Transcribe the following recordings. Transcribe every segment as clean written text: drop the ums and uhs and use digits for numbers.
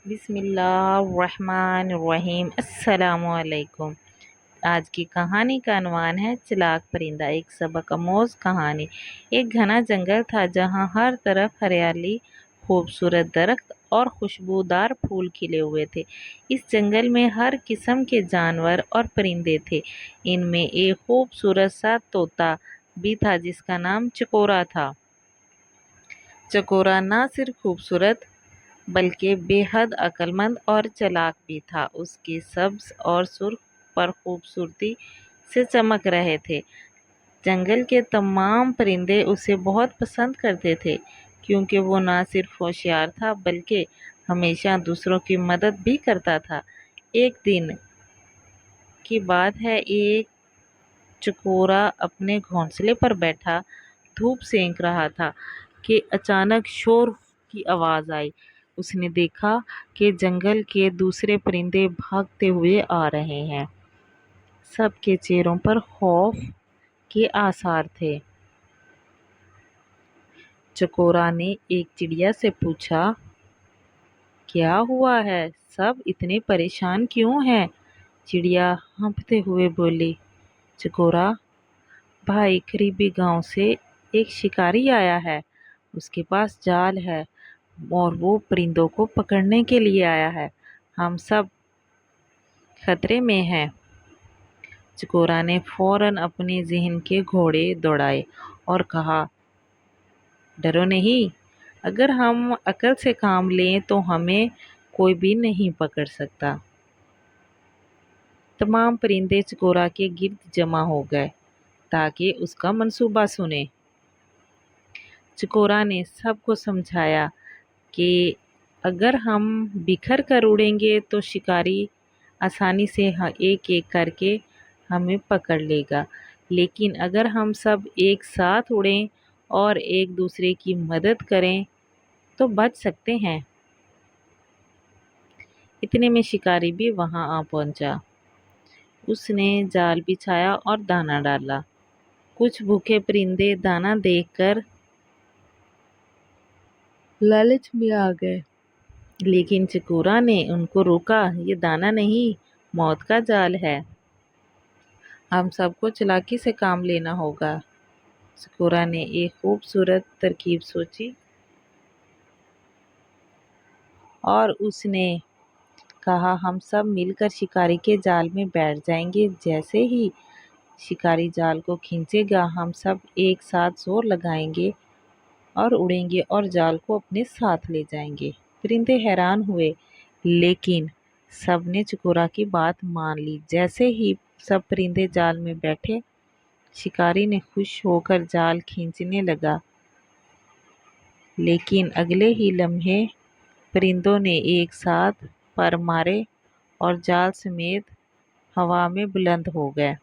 بسم اللہ الرحمن الرحیم۔ السلام علیکم۔ آج کی کہانی کا عنوان ہے چلاک پرندہ، ایک سبق آموز کہانی۔ ایک گھنا جنگل تھا جہاں ہر طرف ہریالی، خوبصورت درخت اور خوشبودار پھول کھلے ہوئے تھے۔ اس جنگل میں ہر قسم کے جانور اور پرندے تھے۔ ان میں ایک خوبصورت سا طوطا بھی تھا جس کا نام چکورا تھا۔ چکورا نہ صرف خوبصورت بلکہ بے حد عقل مند اور چلاک بھی تھا۔ اس کے سبز اور سرخ پر خوبصورتی سے چمک رہے تھے۔ جنگل کے تمام پرندے اسے بہت پسند کرتے تھے کیونکہ وہ نہ صرف ہوشیار تھا بلکہ ہمیشہ دوسروں کی مدد بھی کرتا تھا۔ ایک دن کی بات ہے، ایک چکورا اپنے گھونسلے پر بیٹھا دھوپ سینک رہا تھا کہ اچانک شور کی آواز آئی۔ اس نے دیکھا کہ جنگل کے دوسرے پرندے بھاگتے ہوئے آ رہے ہیں۔ سب کے چہروں پر خوف کے آثار تھے۔ چکورا نے ایک چڑیا سے پوچھا، کیا ہوا ہے؟ سب اتنے پریشان کیوں ہیں؟ چڑیا ہانپتے ہوئے بولی، چکورا بھائی، قریبی گاؤں سے ایک شکاری آیا ہے۔ اس کے پاس جال ہے اور وہ پرندوں کو پکڑنے کے لیے آیا ہے۔ ہم سب خطرے میں ہیں۔ چکورا نے فوراً اپنے ذہن کے گھوڑے دوڑائے اور کہا، ڈرو نہیں، اگر ہم عقل سے کام لیں تو ہمیں کوئی بھی نہیں پکڑ سکتا۔ تمام پرندے چکورا کے گرد جمع ہو گئے تاکہ اس کا منصوبہ سنیں۔ چکورا نے سب کو سمجھایا کہ اگر ہم بکھر کر اڑیں گے تو شکاری آسانی سے ایک ایک کر کے ہمیں پکڑ لے گا، لیکن اگر ہم سب ایک ساتھ اڑیں اور ایک دوسرے کی مدد کریں تو بچ سکتے ہیں۔ اتنے میں شکاری بھی وہاں آ پہنچا۔ اس نے جال بچھایا اور دانہ ڈالا۔ کچھ بھوکے پرندے دانہ دیکھ کر لالچ میں آ گئے، لیکن چکورا نے ان کو روکا، یہ دانہ نہیں، موت کا جال ہے۔ ہم سب کو چلاکی سے کام لینا ہوگا۔ چکورا نے ایک خوبصورت ترکیب سوچی اور اس نے کہا، ہم سب مل کر شکاری کے جال میں بیٹھ جائیں گے۔ جیسے ہی شکاری جال کو کھینچے گا، ہم سب ایک ساتھ زور لگائیں گے اور اڑیں گے اور جال کو اپنے ساتھ لے جائیں گے۔ پرندے حیران ہوئے، لیکن سب نے چکورا کی بات مان لی۔ جیسے ہی سب پرندے جال میں بیٹھے، شکاری نے خوش ہو کر جال کھینچنے لگا، لیکن اگلے ہی لمحے پرندوں نے ایک ساتھ پر مارے اور جال سمیت ہوا میں بلند ہو گئے۔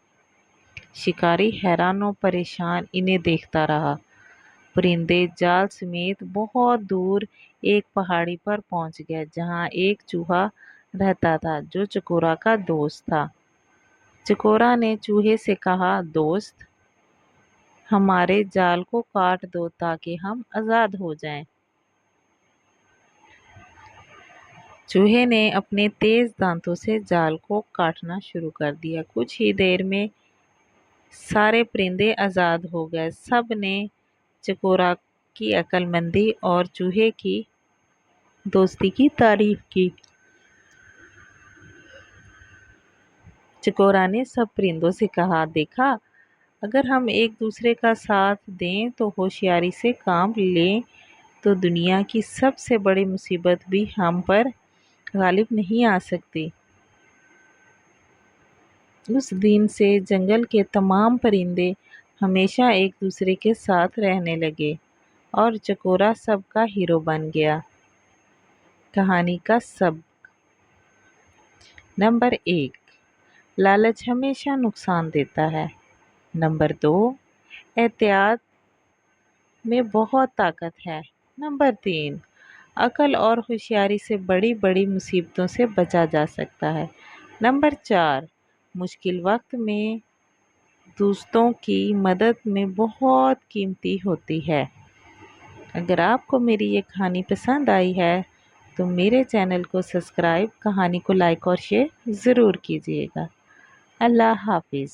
شکاری حیران و پریشان انہیں دیکھتا رہا۔ پرندے جال سمیت بہت دور ایک پہاڑی پر پہنچ گئے جہاں ایک چوہا رہتا تھا جو چکورا کا دوست تھا۔ چکورا نے چوہے سے کہا، دوست، ہمارے جال کو کاٹ دو تاکہ ہم آزاد ہو جائیں۔ چوہے نے اپنے تیز دانتوں سے جال کو کاٹنا شروع کر دیا۔ کچھ ہی دیر میں سارے پرندے آزاد ہو گئے۔ سب نے چکورا کی عقل مندی اور چوہے کی دوستی کی تعریف کی۔ چکورا نے سب پرندوں سے کہا، دیکھا، اگر ہم ایک دوسرے کا ساتھ دیں تو ہوشیاری سے کام لیں تو دنیا کی سب سے بڑی مصیبت بھی ہم پر غالب نہیں آ سکتی۔ اس دن سے جنگل کے تمام پرندے ہمیشہ ایک دوسرے کے ساتھ رہنے لگے اور چکورا سب کا ہیرو بن گیا۔ کہانی کا سبق: نمبر 1، لالچ ہمیشہ نقصان دیتا ہے۔ نمبر 2، احتیاط میں بہت طاقت ہے۔ نمبر 3، عقل اور ہوشیاری سے بڑی بڑی مصیبتوں سے بچا جا سکتا ہے۔ نمبر 4، مشکل وقت میں دوستوں کی مدد میں بہت قیمتی ہوتی ہے۔ اگر آپ کو میری یہ کہانی پسند آئی ہے تو میرے چینل کو سبسکرائب، کہانی کو لائک اور شیئر ضرور کیجیے گا۔ اللہ حافظ۔